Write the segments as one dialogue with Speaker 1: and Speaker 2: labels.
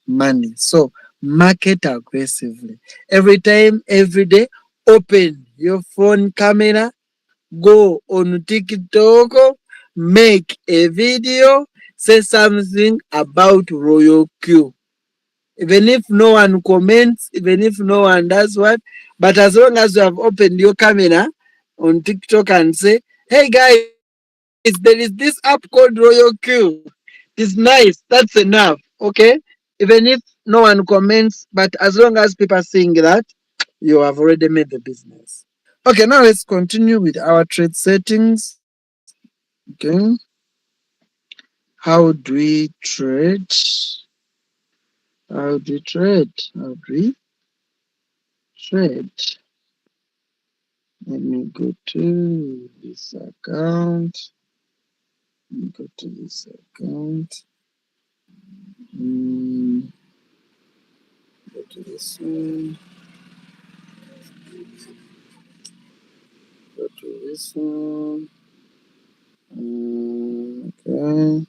Speaker 1: money. So market aggressively. Every time, every day, open your phone camera, go on TikTok, make a video, say something about Royal Q. Even if no one comments, even if no one does what, but as long as you have opened your camera on TikTok and say, hey guys, there is this app called Royal Q. It's nice. That's enough. Okay. Even if no one comments, but as long as people are seeing that, you have already made the business. Okay, now let's continue with our trade settings. Okay. How do we trade? How do we trade? How do we trade? Let me go to this account. Let me go to this account. Go to this one. Go to this one. Okay.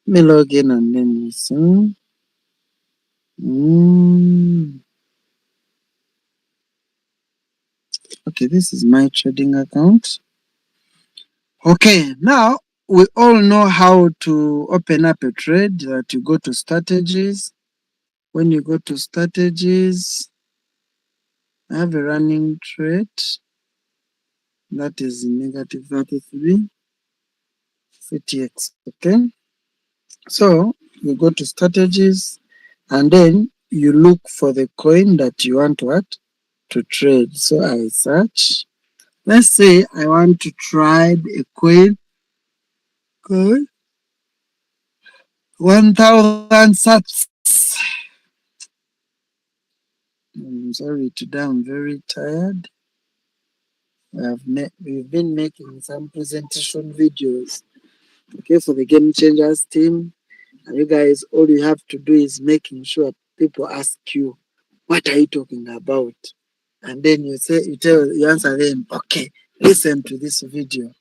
Speaker 1: Let me log in and then listen. Okay, this is my trading account. Okay, now we all know how to open up a trade. That you go to strategies. When you go to strategies, I have a running trade that is negative 33 CTX. Okay, so you go to strategies and then you look for the coin that you want to trade. So I search. Let's say I want to trade a coin called 1000 sats. I'm sorry, today I'm very tired. We've been making some presentation videos, okay, for the Game Changers team. And you guys, all you have to do is making sure people ask you, what are you talking about? And then you answer them, okay, listen to this video.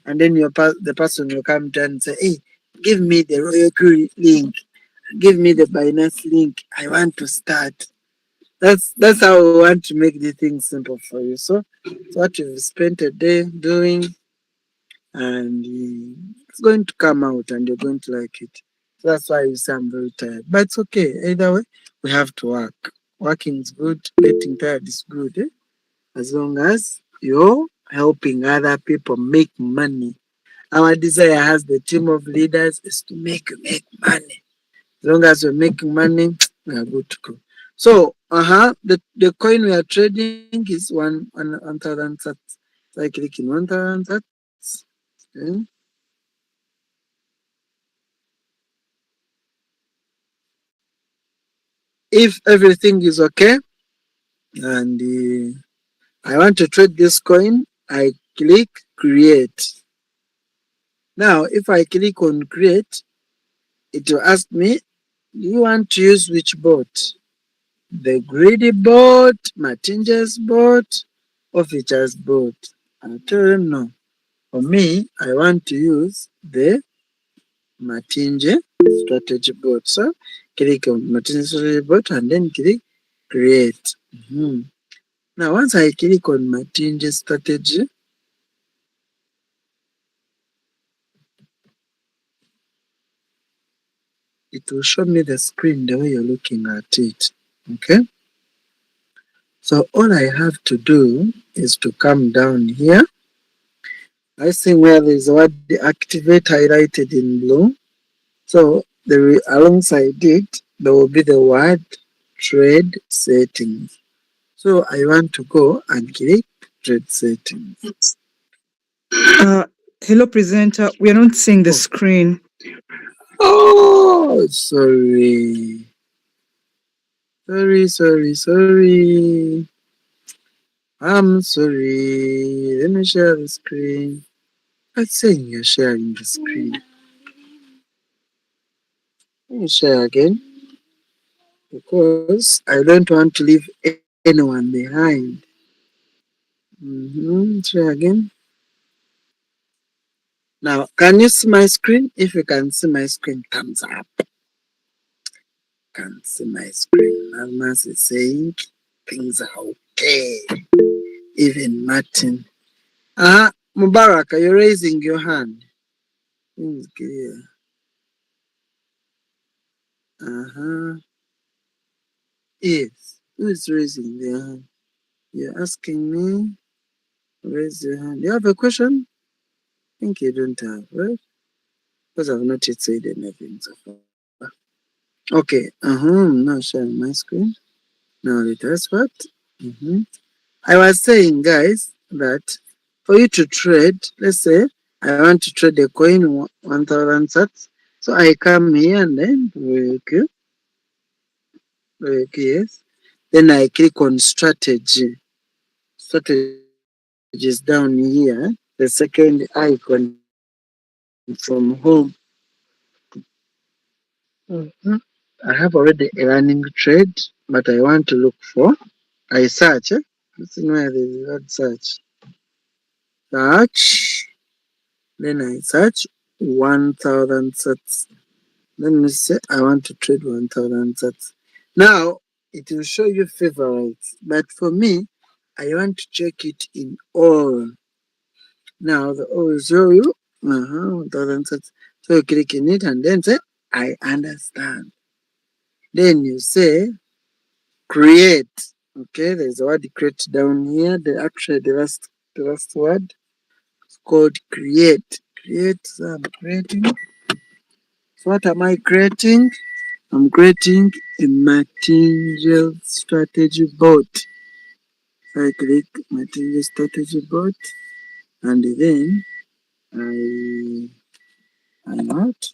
Speaker 1: And then the person will come to and say, hey, give me the Royal Crew link, give me the Binance link. I want to start. That's how we want to make the thing simple for you. So it's what you've spent a day doing, and it's going to come out, and you're going to like it. So that's why you say I'm very tired. But it's okay. Either way, we have to work. Working is good. Getting tired is good. As long as you're helping other people make money. Our desire as the team of leaders is to make money. As long as we're making money, we are good to go. So, the coin we are trading is 1,000 sats. So I click in 1,000 sats. Okay. If everything is okay and I want to trade this coin, I click create. Now, if I click on create, it will ask me, do you want to use which bot? The greedy bot, Martinez bot, or features bot? I'll tell them no. For me, I want to use the Martinje strategy bot. So click on Martinje strategy bot and then click create. Now, once I click on Martinje strategy, it will show me the screen the way you're looking at it. Okay. So all I have to do is to come down here. I see where there's a word activate highlighted in blue. So alongside it, there will be the word trade settings. So I want to go and click trade settings.
Speaker 2: Hello, presenter. We are not seeing the screen.
Speaker 1: Oh, sorry. Sorry. I'm sorry. Let me share the screen. Let's say you're sharing the screen. Let me share again because I don't want to leave anyone behind. Share again. Now, can you see my screen? If you can see my screen, thumbs up. can't see my screen. Almas is saying things are okay. Even Martin. Mubarak, are you raising your hand? Things clear. Uh-huh. Yes. Who is raising their hand? You're asking me? Raise your hand. You have a question? I think you don't have, right? Because I've not yet said anything so far. Okay. Now sharing my screen. Now let us what? Mm-hmm. I was saying, guys, that for you to trade, let's say I want to trade a coin 1000 sats. So I come here and then yes. Then I click on strategy. Strategy is down here. The second icon from home. Mhm. I have already a running trade, but I want to look for. I search. Listen where the word search. Search. Then I search 1000 sats. Let me say I want to trade 1000 sats. Now it will show you favorites, but for me, I want to check it in all. Now the all will show you 1000 sats. So you click in it and then say I understand. Then you say create. Okay, there's a word create down here. The last word is called create. Create. So I'm creating. So what am I creating? I'm creating a martingale strategy board. So I click martingale strategy board and then I not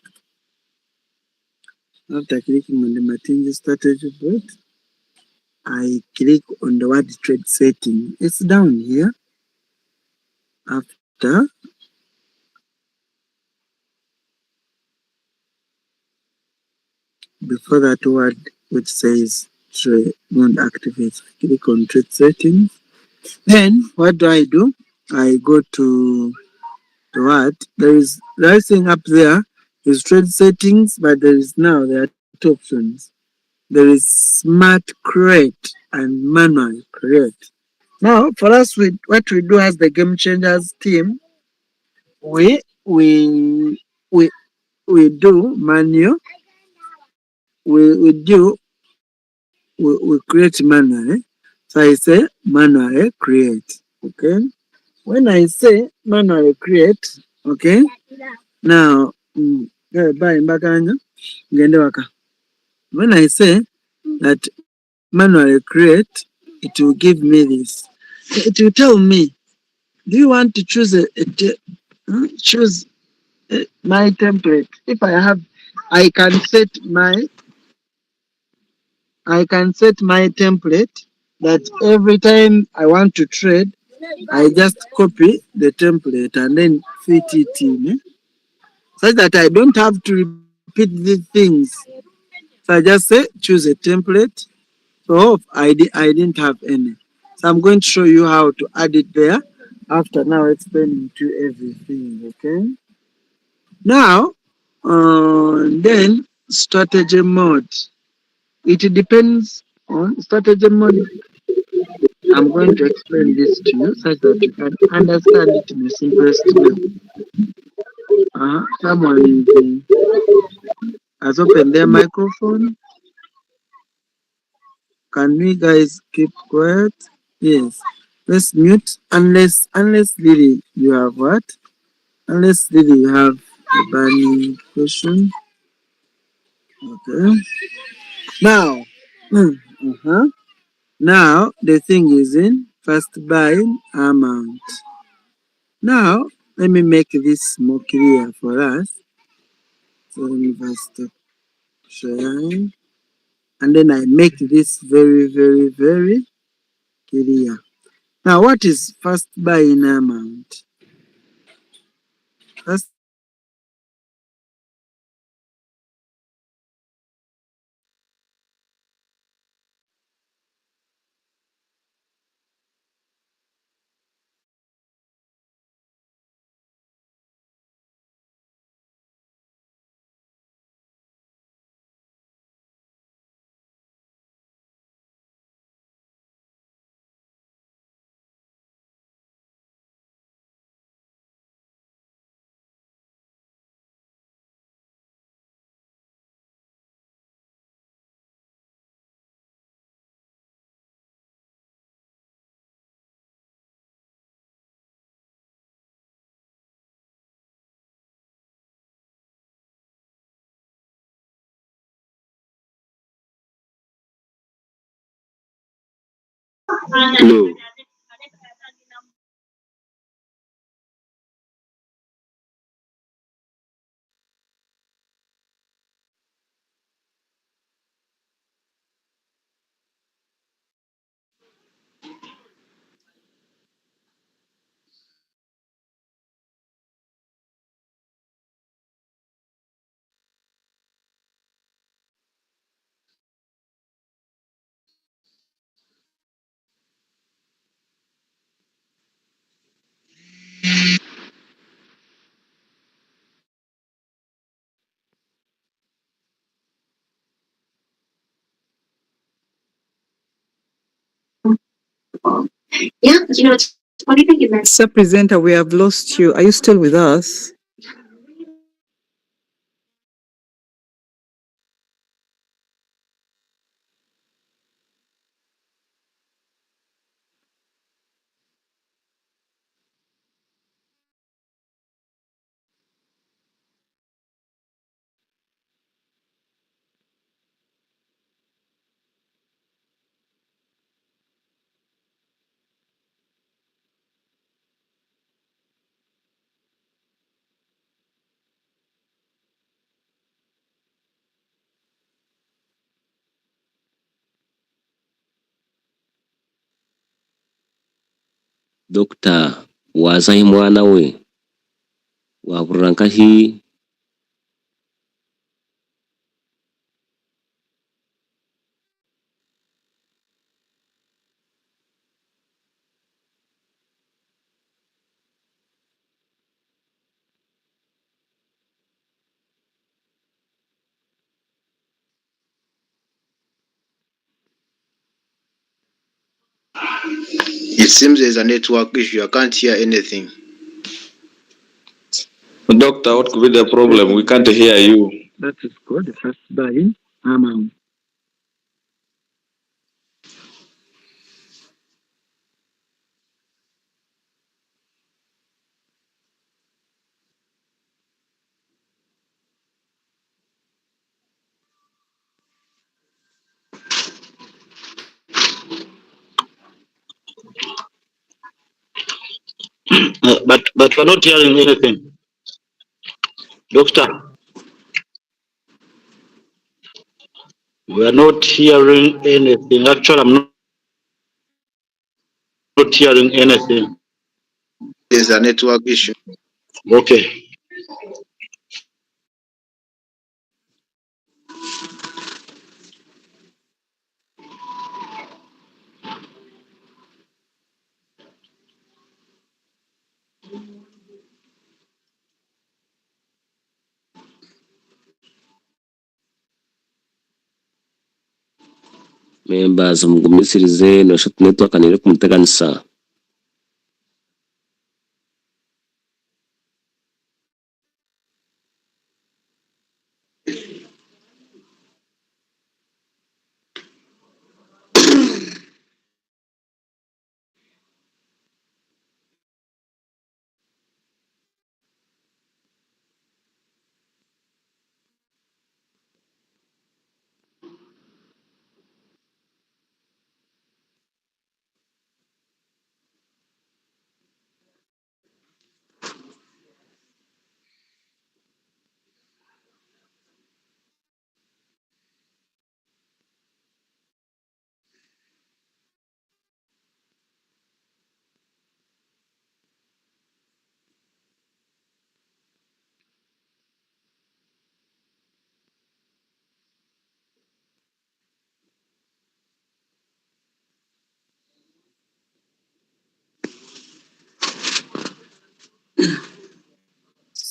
Speaker 1: after clicking on the martingale strategy board, I click on the word trade setting. It's down here. After before that word which says trade won't activate. Click on trade settings. Then what do? I go to the what? There is thing up there is trade settings, but there are two options. There is smart create and manual create. Now for us what we do as the game changers team, we we we we do manual, we create manually. So I say manually create. Okay. When I say manually create, okay, now bye mbakanja ngende waka. When I say that manually create, it will give me this. It will tell me, do you want to choose choose my template? If I have, I can set my I can set my template that every time I want to trade, I just copy the template and then fit it in, such that I don't have to repeat these things. So I just say choose a template. So I didn't have any. So I'm going to show you how to add it there after now explaining to everything. Okay. Now, then strategy mode. It depends on strategy mode. I'm going to explain this to you such that you can understand it in the simplest way. Someone has opened their microphone. Can we guys keep quiet? Yes. Let's mute unless Lily you have what? Unless Lily you have a burning question. Okay. Now now the thing is in first buying amount. Now let me make this more clear for us. So let me first stop sharing. And then I make this very, very, very clear. Now what is first buying amount? First buying amount
Speaker 3: Clue.
Speaker 2: Yeah, it's funny thing you mentioned. Sir Presenter, we have lost you. Are you still with us?
Speaker 4: Dokta wazahi mwana we waburankahi
Speaker 3: It seems there's a network issue. I can't hear anything.
Speaker 5: Doctor, what could be the problem? We can't hear you.
Speaker 1: That is good. First buy amount.
Speaker 6: But we're not hearing anything. Doctor, we are not hearing anything. Actually, I'm not hearing anything.
Speaker 3: There's a network issue.
Speaker 6: Okay.
Speaker 4: members mugumisirize noshat network anire kumteganisa.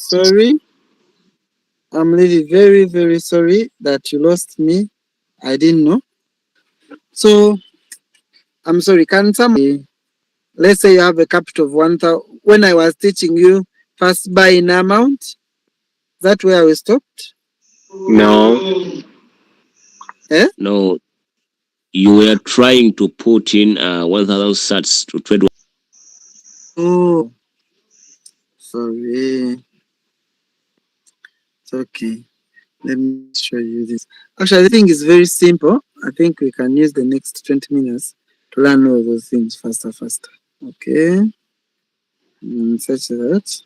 Speaker 1: Sorry. I'm really very, very sorry that you lost me. I didn't know. So I'm sorry. Can somebody, let's say you have a capital of 1,000. When I was teaching you first buy in amount, that where we stopped?
Speaker 3: No.
Speaker 1: Eh?
Speaker 4: No, you were trying to put in 1,000 sats to trade.
Speaker 1: Oh, sorry. It's okay. Let me show you this. Actually, I think it's very simple. I think we can use the next 20 minutes Plan all those things faster. Okay. Such that.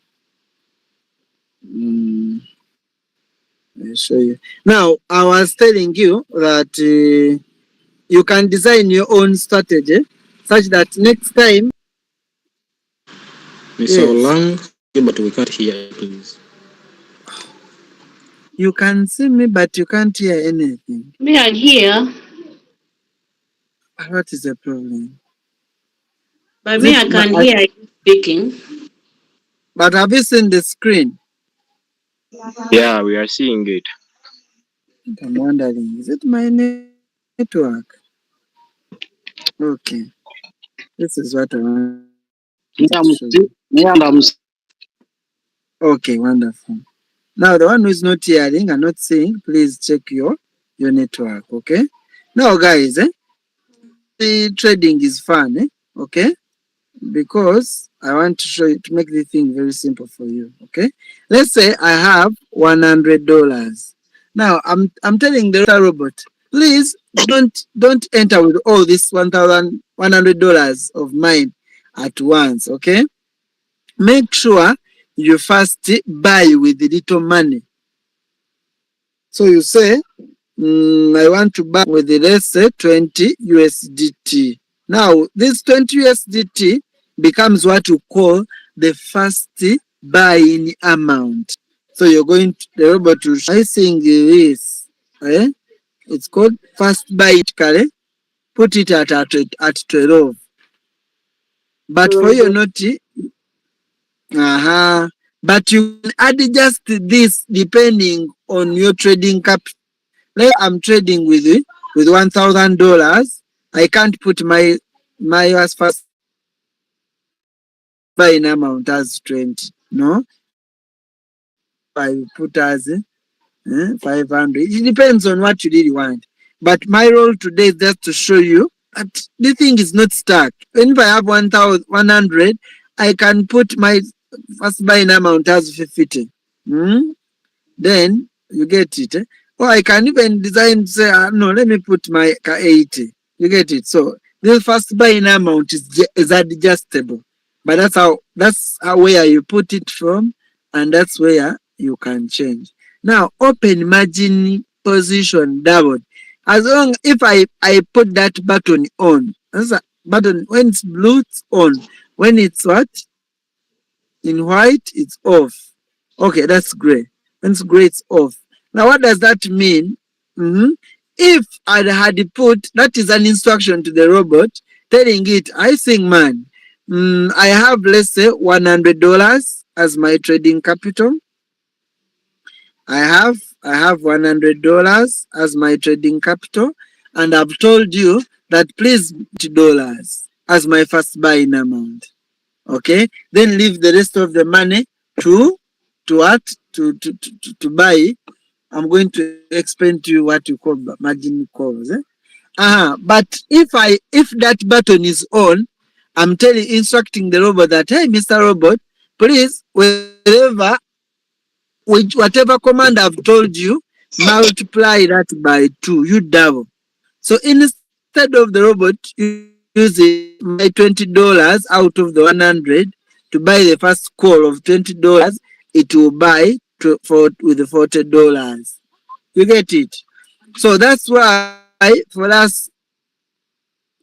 Speaker 1: I'll show you. Now, I was telling you that you can design your own strategy such that next time.
Speaker 7: Mr.
Speaker 1: Yes.
Speaker 7: Olang, but we can't hear you, please.
Speaker 1: You can see me, but you can't hear anything.
Speaker 2: Me, I hear.
Speaker 1: What is the problem?
Speaker 2: But
Speaker 1: Is
Speaker 2: me,
Speaker 1: it
Speaker 2: I
Speaker 1: my,
Speaker 2: can hear you speaking.
Speaker 1: but have you seen the screen?
Speaker 3: Yeah, we are seeing it.
Speaker 1: I'm wondering, is it my network? Okay. This is what I want to show you. Okay, wonderful. Now, the one who is not hearing and not seeing, please check your network, okay? Now, guys, the trading is fun, okay? Because I want to show you to make the thing very simple for you, okay? Let's say I have $100. Now, I'm telling the robot, please don't enter with all this $1,100 of mine at once, okay? Make sure you first buy with the little money. So you say, I want to buy with the, let's say, 20 USDT. Now, this 20 USDT becomes what you call the first buying amount. So you're going to the robot to I think this. It's called first buy it, put it at 12. But for your note, but you can adjust this depending on your trading capital. Like I'm trading with $1,000. I can't put my as first buying amount as 20. No, I put as 500. It depends on what you really want. But my role today is just to show you that the thing is not stuck. If I have 1,100, I can put my first buying amount as 50. Then you get it. Or I can even design, say, no, let me put my 80. You get it. So the first buying amount is adjustable. But that's how where you put it from, and that's where you can change. Now open margin position double. As long if I put that button on, that's a button when it's blue it's on. When it's what? In white it's off. Okay, that's gray. When it's gray it's off. Now what does that mean? If I had put that is an instruction to the robot telling it, I think man, I have let's say $100 as my trading capital. I have $100 as my trading capital, and I've told you that please $20 as my first buying amount. Okay, then leave the rest of the money to what to buy. I'm going to explain to you what you call margin calls. But if that button is on, I'm instructing the robot that, hey, Mr. Robot, please, whatever command I've told you, multiply that by 2. You double. So instead of the robot using my $20 out of the 100 to buy the first call of $20, it will buy with the $40. You get it? So that's why for us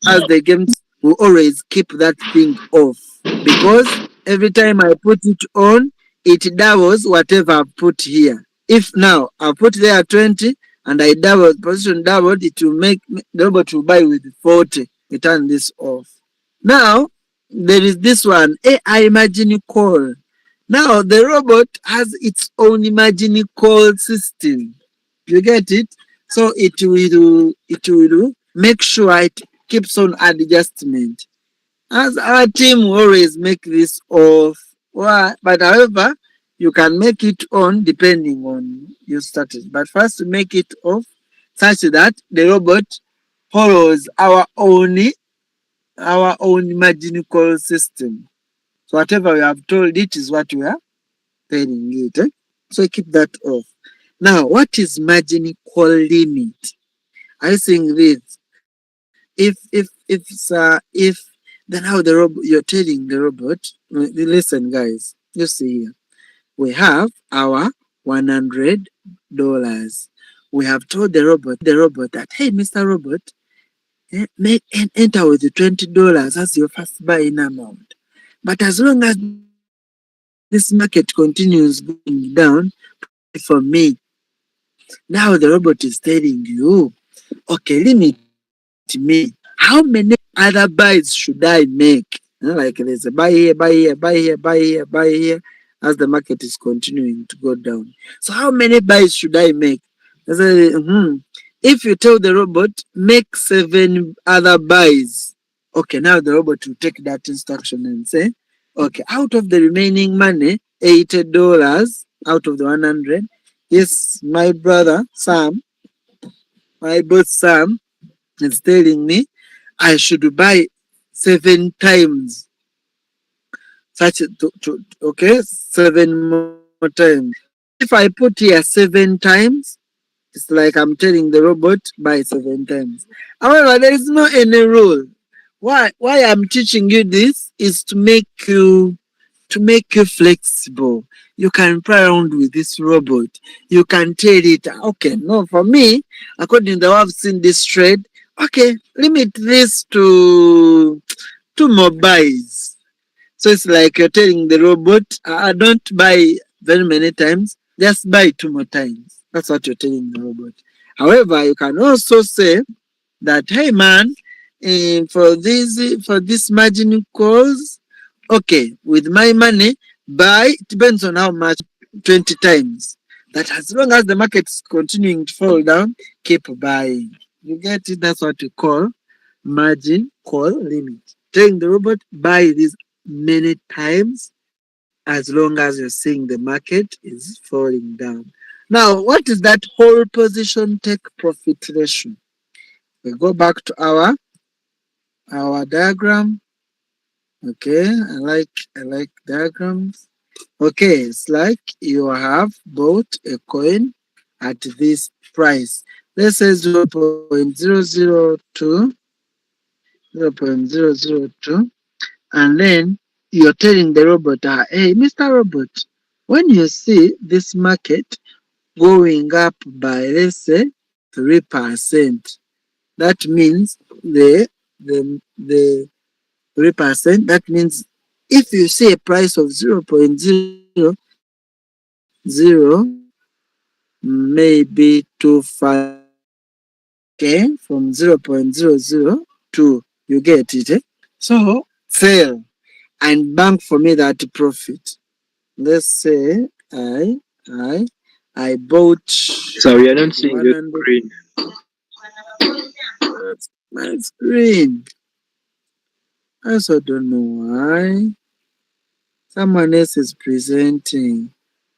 Speaker 1: as the games, we always keep that thing off, because every time I put it on, it doubles whatever I put here. If now I put there 20 and I double position doubled, it will make the robot to buy with 40. We turn this off. Now there is this one, AI imagine call. Now the robot has its own imagine call system. You get it? So it will make sure it keeps on adjustment. As our team always make this off, but however, you can make it on depending on your status. But first, make it off such that the robot follows our own mechanical system. So whatever we have told it is what we are telling it. So keep that off. Now, what is margin call limit? I think this if then how the robot, you're telling the robot, listen guys, you see here, we have our $100. We have told the robot that, hey, Mr. Robot, make and enter with the $20 as your first buying amount. But as long as this market continues going down, for me, now the robot is telling you, okay, limit me. How many other buys should I make? Like there's a buy here, buy here, buy here, buy here, buy here, as the market is continuing to go down. So how many buys should I make? I say, if you tell the robot, make 7 other buys. Okay, now the robot will take that instruction and say, okay, out of the remaining money, $80 out of the 100. Yes, my brother Sam, my boss Sam is telling me I should buy 7 times. Okay, 7 more times. So if I put here 7 times, it's like I'm telling the robot buy 7 times. However, there is no any rule. Why I'm teaching you this is to make you flexible. You can play around with this robot. You can tell it, okay, no, for me, according to how I've seen this trade, okay, limit this to 2 more buys. So it's like you're telling the robot, I don't buy very many times, just buy 2 more times. That's what you're telling the robot. However, you can also say that, hey man, for this margin calls, okay, with my money, buy, it depends on how much, 20 times. That as long as the market is continuing to fall down, keep buying. You get it? That's what we call margin call limit. Telling the robot, buy this many times as long as you're seeing the market is falling down. Now, what is that whole position take profit ratio? We go back to our diagram. Okay, I like diagrams. Okay, it's like you have bought a coin at this price. Let's say 0.002, 0.002, and then you're telling the robot, hey, Mr. Robot, when you see this market going up by, let's say, 3%, that means the 3%, that means if you see a price of 0.00, maybe 25, okay, from 0.002, you get it, eh? So sell and bank for me that profit. Let's say I bought
Speaker 3: So we are not seeing your
Speaker 1: 100.
Speaker 3: screen.
Speaker 1: My screen. I also don't know why. Someone else is presenting.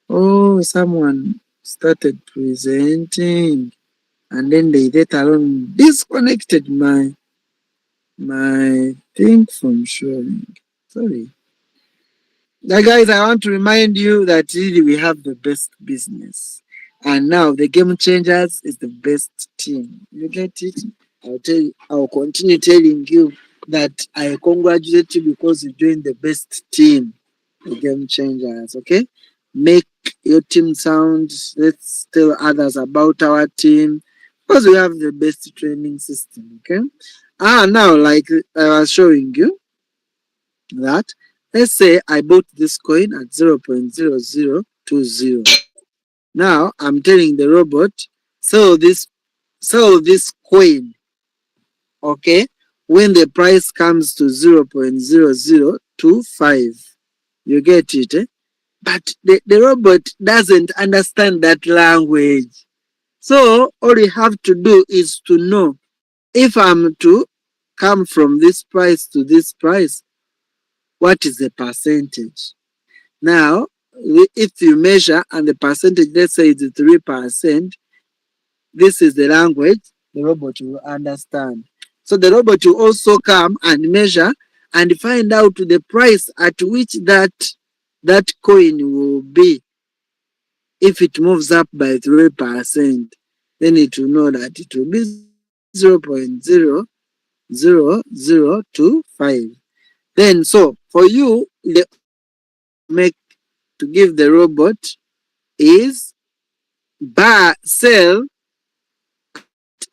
Speaker 1: Oh, someone started presenting, and then they later on disconnected my thing from showing. Sorry. Now, guys, I want to remind you that really we have the best business. And now the Game Changers is the best team. You get it? I'll continue telling you that I congratulate you because you joined the best team, the Game Changers. Okay? Make your team sound. Let's tell others about our team because we have the best training system. Okay? Now, like I was showing you, that let's say I bought this coin at 0.0020. Now I'm telling the robot, sell this coin, okay, when the price comes to 0.0025. You get it, eh? But the robot doesn't understand that language. So all you have to do is to know if I'm to come from this price to this price, what is the percentage? Now, if you measure and the percentage, let's say it's 3%, this is the language the robot will understand. So the robot will also come and measure and find out the price at which that coin will be. If it moves up by 3%, then it will know that it will be 0.025. 0, 0 to 5. Then, so for you, the make to give the robot is sell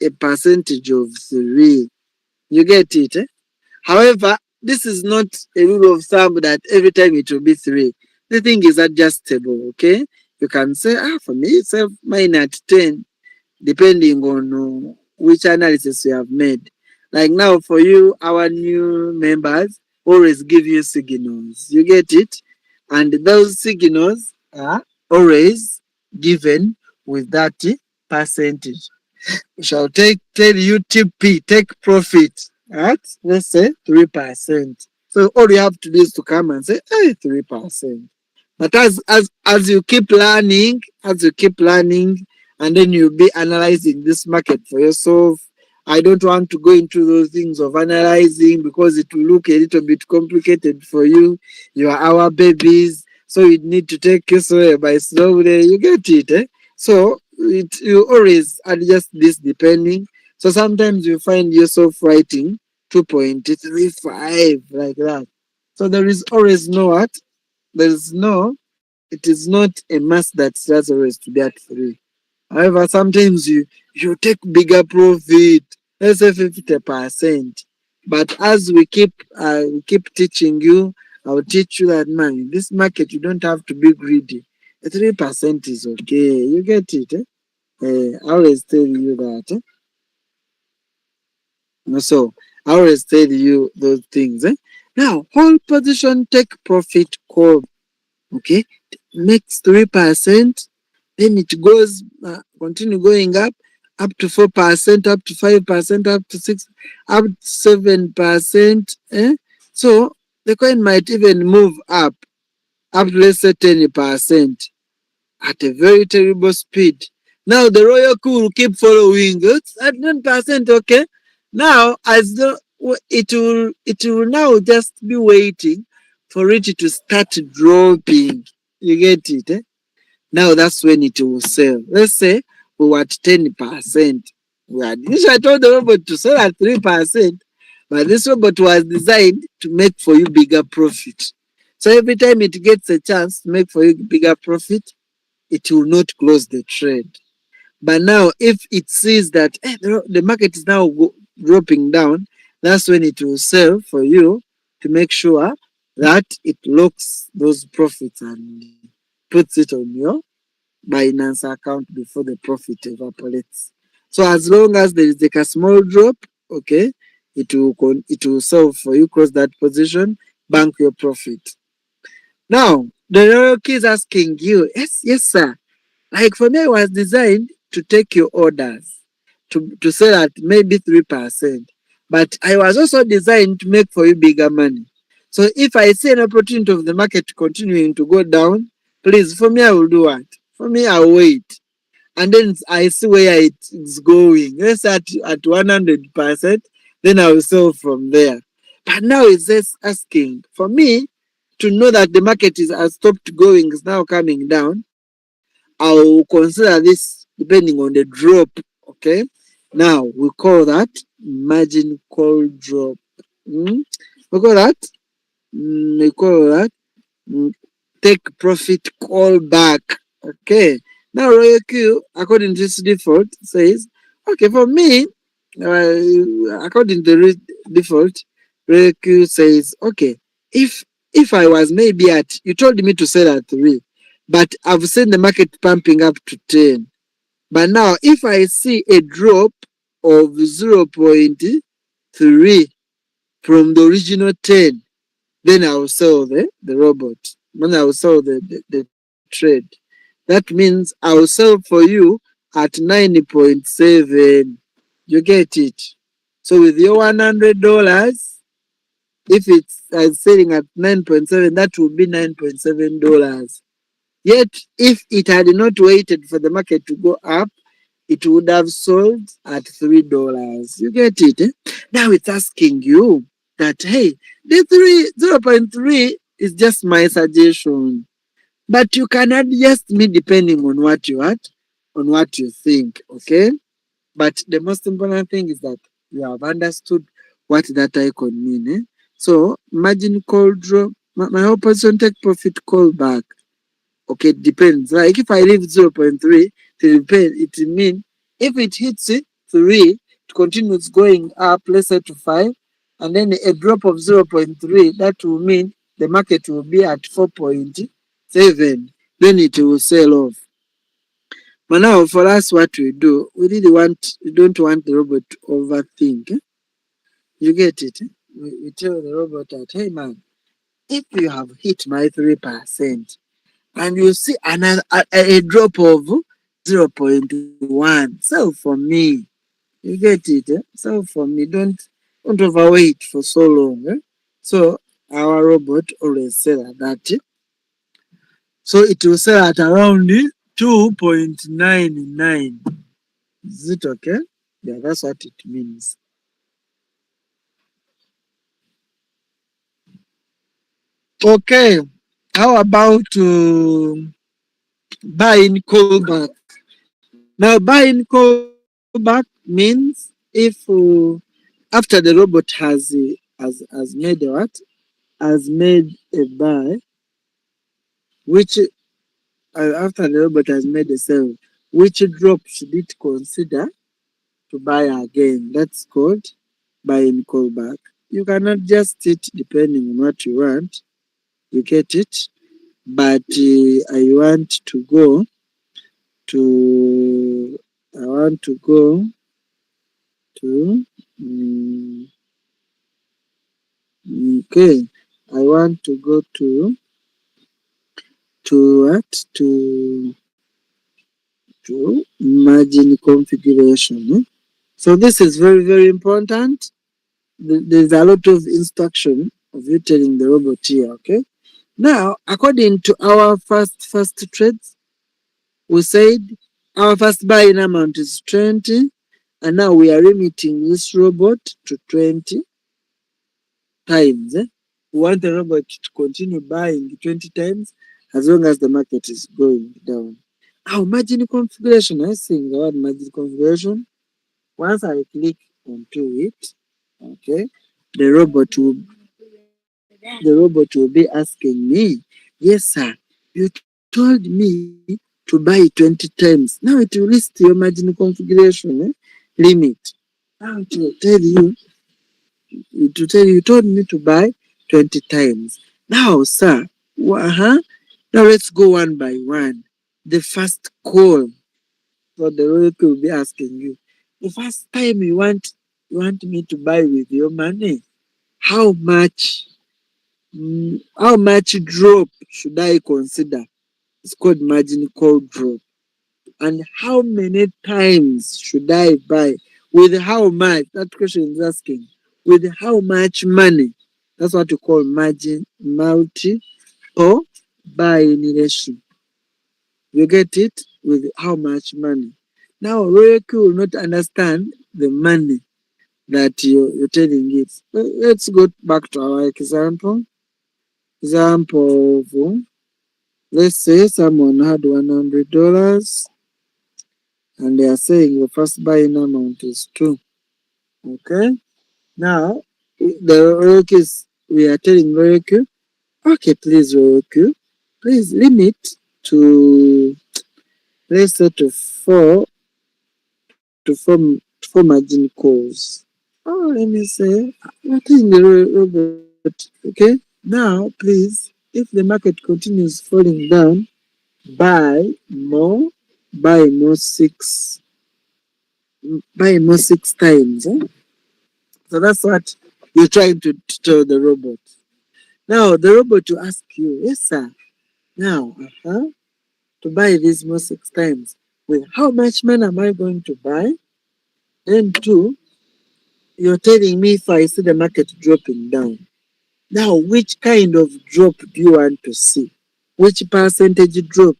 Speaker 1: a percentage of 3. You get it? However, this is not a rule of thumb that every time it will be 3. The thing is adjustable, okay? You can say, for me, sell mine at 10, depending on which analysis you have made. Like now, for you, our new members always give you signals. You get it? And those signals are always given with that percentage. We shall tell you TP, take profit at, let's say, 3%. So all you have to do is to come and say, hey, 3%. But as you keep learning, and then you'll be analyzing this market for yourself. I don't want to go into those things of analyzing because it will look a little bit complicated for you. You are our babies, so you need to take it slowly by slowly. You get it, eh? So you always adjust this depending. So sometimes you find yourself writing 2.35 like that. So there is always no what? There is no, it is not a must that starts always to be at 3. However, sometimes you take bigger profit, let's say 50%. But as we keep teaching you, I'll teach you that, man, this market you don't have to be greedy. 3% is okay. You get it? I always tell you that. So I always tell you those things. Now, hold position, take profit, call. Okay, makes 3%. Then it goes, continue going up to 4%, up to 5%, up to 6, up to 7%. So the coin might even move up to let's say 10% at a very terrible speed. Now the royal coup will keep following. It's at 10%, okay? Now as the it will now just be waiting for it to start dropping. You get it? Now that's when it will sell. Let's say we were at 10%. I told the robot to sell at 3%, but this robot was designed to make for you bigger profit. So every time it gets a chance to make for you bigger profit, it will not close the trade. But now, if it sees that the market is now dropping down, that's when it will sell for you to make sure that it locks those profits and puts it on your Binance account before the profit evaporates. So as long as there is like a small drop, okay, it will sell for you, close that position, bank your profit. Now the royal key is asking you, yes, sir. Like for me, it was designed to take your orders to sell at maybe 3%. But I was also designed to make for you bigger money. So if I see an opportunity of the market continuing to go down, please, for me, I will do what? For me, I'll wait. And then I see where it's going. Let's say at 100%, then I will sell from there. But now it's just asking for me to know that the market has stopped going, is now coming down. I'll consider this depending on the drop. Okay. Now we call that margin call drop. We call that. We call that take profit call back. Okay. Now Royal Q, according to this default, says, okay, for me, according to the default, Royal Q says, okay, if I was maybe at, you told me to sell at 3, but I've seen the market pumping up to 10. But now, if I see a drop of 0.3 from the original 10, then I will sell the robot. Then I will sell the trade. That means I will sell for you at 9.7. You get it? So with your $100, if it's selling at 9.7, that will be $9.7. Yet, if it had not waited for the market to go up, it would have sold at $3. You get it? Now it's asking you that, hey, the 0.3 is just my suggestion. But you can adjust me depending on what you want, on what you think, okay? But the most important thing is that you have understood what that icon mean. So margin call drop, my whole position take profit call back. Okay, it depends. Like if I leave 0.3, it mean if it hits it 3, it continues going up, let's say to 5, and then a drop of 0.3, that will mean the market will be at 4.7. Then it will sell off. But now for us, what we do, we don't want the robot to overthink. You get it? We tell the robot that, hey man, if you have hit my 3%, and you see a drop of 0.1, sell for me. You get it? Sell for me. Don't overwait for so long. So our robot always sell at that. So it will sell at around 2.99. Is it okay? Yeah, that's what it means. Okay. How about buy in callback? Now, buy in callback means if after the robot has made a what? Has made a buy, which after the robot has made a sell, which drop should it consider to buy again? That's called buy in callback. You cannot just it depending on what you want. You get it? But I want to go to mm, okay. I want to go what? To margin configuration. So this is very, very important. There's a lot of instruction of you telling the robot here, okay? Now, according to our first trades, we said our first buying amount is 20, and now we are limiting this robot to 20 times. We want the robot to continue buying 20 times as long as the market is going down. Now, margin configuration, I think the word margin configuration, once I click onto it, okay, the robot will be asking me, yes, sir, you told me to buy 20 times. Now it will list your margin configuration limit. Now it will tell you, you told me to buy 20 times. Now, sir, now let's go one by one. The first call, so the robot will be asking you, the first time you want me to buy with your money, how much drop should I consider? It's called margin call drop. And how many times should I buy? With how much? That question is asking. With how much money? That's what you call margin multiple buying ratio. You get it? With how much money? Now, Royalty will not understand the money that you're telling it. Let's go back to our example. Example of, let's say someone had $100 and they are saying your first buying amount is 2. Okay? Now, the Roku we are telling Roku, okay, please, Roku, please limit to, let's say to 4 margin calls. Oh, let me say, what is the robot? Okay? Now, please, if the market continues falling down, buy more 6 times. So that's what you're trying to tell the robot. Now the robot will ask you, yes sir, now to buy this more 6 times. With how much money am I going to buy? And 2, you're telling me if I see the market dropping down. Now which kind of drop do you want to see? Which percentage drop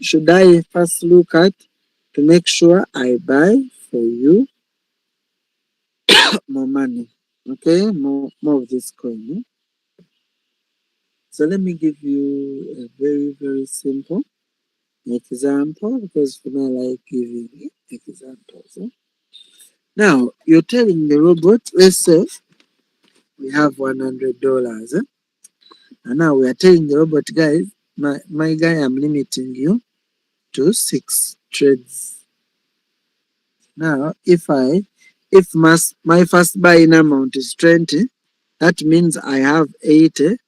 Speaker 1: should I first look at to make sure I buy for you more money? Okay, more of this coin. So let me give you a very, very simple example because for me I like giving examples. Now you're telling the robot, let's say we have $100. And now we are telling the robot, guys, my guy, I'm limiting you to 6 trades. Now if my first buy-in amount is 20, that means I have $80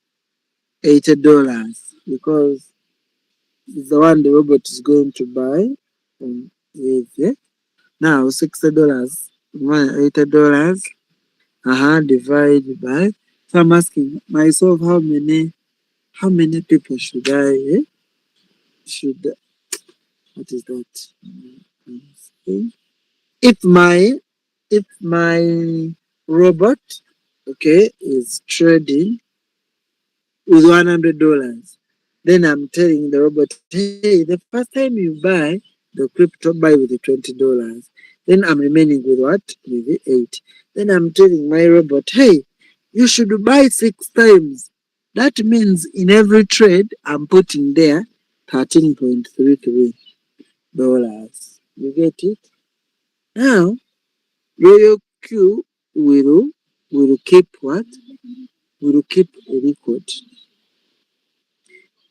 Speaker 1: because it's the one the robot is going to buy with. Yeah? Now $60, $80, divided by. So I'm asking myself how many people should what is that? If my robot, okay, is trading with $100, then I'm telling the robot, hey, the first time you buy the crypto, buy with the $20. Then I'm remaining with what? With the 8. Then I'm telling my robot, hey, you should buy 6 times. That means in every trade I'm putting there $13.33. You get it? Now Royal Q will keep what? Will keep a record.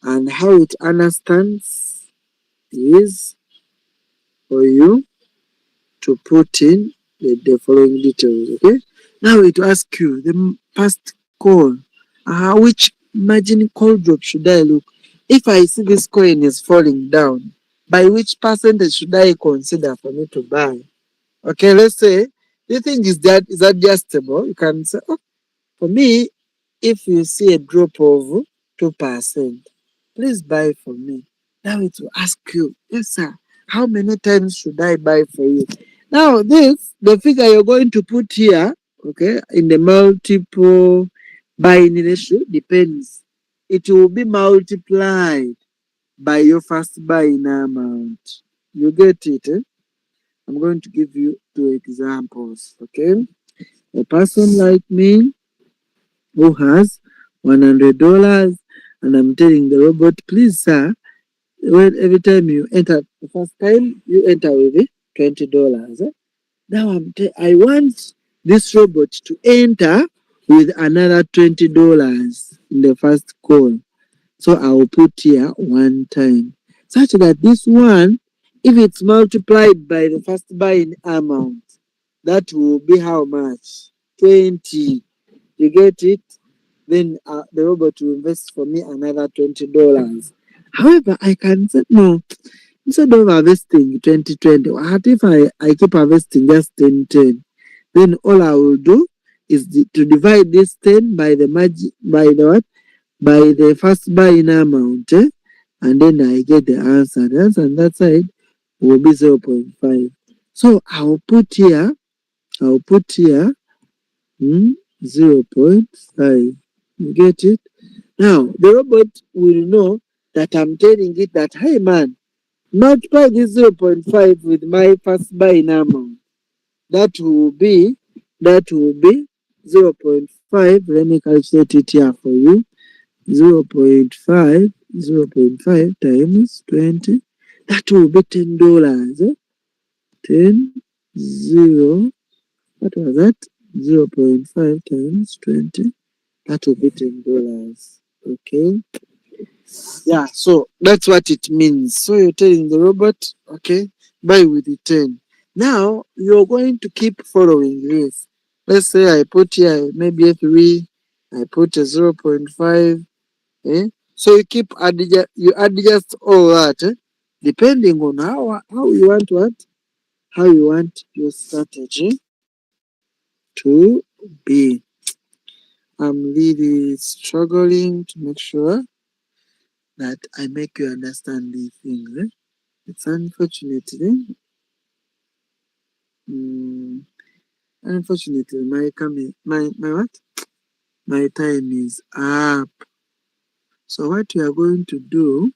Speaker 1: And how it understands is for you to put in the following details. Okay. Now it will ask you the past call. Which margin call drop should I look? If I see this coin is falling down, by which percentage should I consider for me to buy? Okay, let's say the thing is adjustable. You can say, oh, for me, if you see a drop of 2%, please buy for me. Now it will ask you, yes, sir, how many times should I buy for you? Now, the figure you're going to put here, okay, in the multiple buying ratio depends. It will be multiplied by your first buying amount. You get it? Eh? I'm going to give you 2 examples, okay? A person like me who has $100, and I'm telling the robot, please, sir, every time you enter, the first time you enter with it, $20. Now I want this robot to enter with another $20 in the first call. So I will put here 1 time, such that this one, if it's multiplied by the first buying amount, that will be how much? 20. You get it? Then the robot will invest for me another $20. However, I can say no. Instead of harvesting 2020, what if I keep harvesting just 1010? Then all I will do is to divide this 10 by the by the what? By the first buying amount, and then I get the answer. The answer on that side will be 0.5. So I'll put here 0.5. You get it? Now the robot will know that I'm telling it that, hey man, multiply this 0.5 with my first buying amount. That will be 0.5. Let me calculate it here for you. 0.5 times 20. That will be $10. 10 0. What was that? 0.5 times 20. That will be $10. Okay. Yeah, so that's what it means. So you're telling the robot, okay, buy with the 10. Now you're going to keep following this. Let's say I put here maybe every I put a 0.5. So you keep you adjust all that, depending on how you want how you want your strategy to be. I'm really struggling to make sure that I make you understand these things. It's unfortunately, mm, unfortunately, my what? My time is up. So what we are going to do?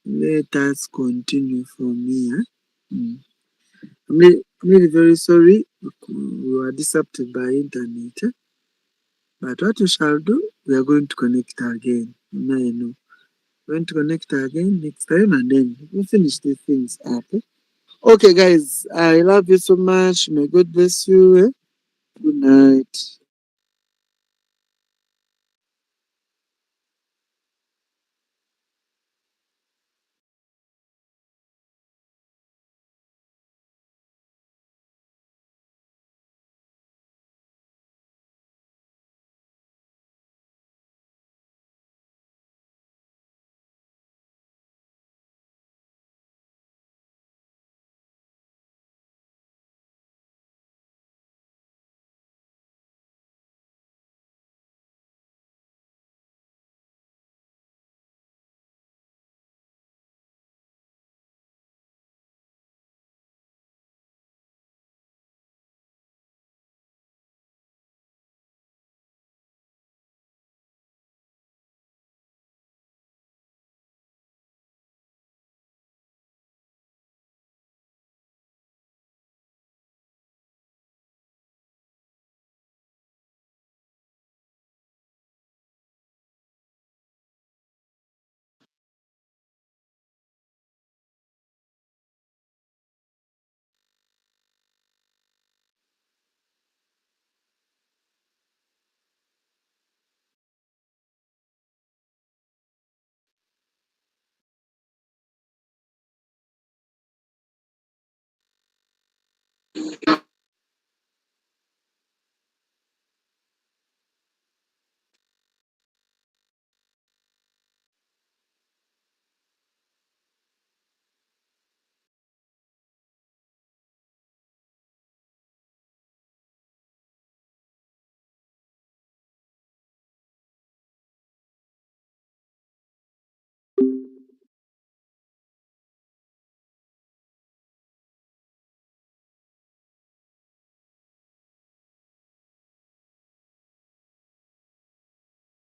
Speaker 1: Let us continue from here. Mm. I'm really very sorry. We were disrupted by internet. But what we shall do? We are going to connect again. Now I know. We're going to connect again next time, and then we'll finish these things up. Okay, guys, I love you so much. May God bless you. Good night.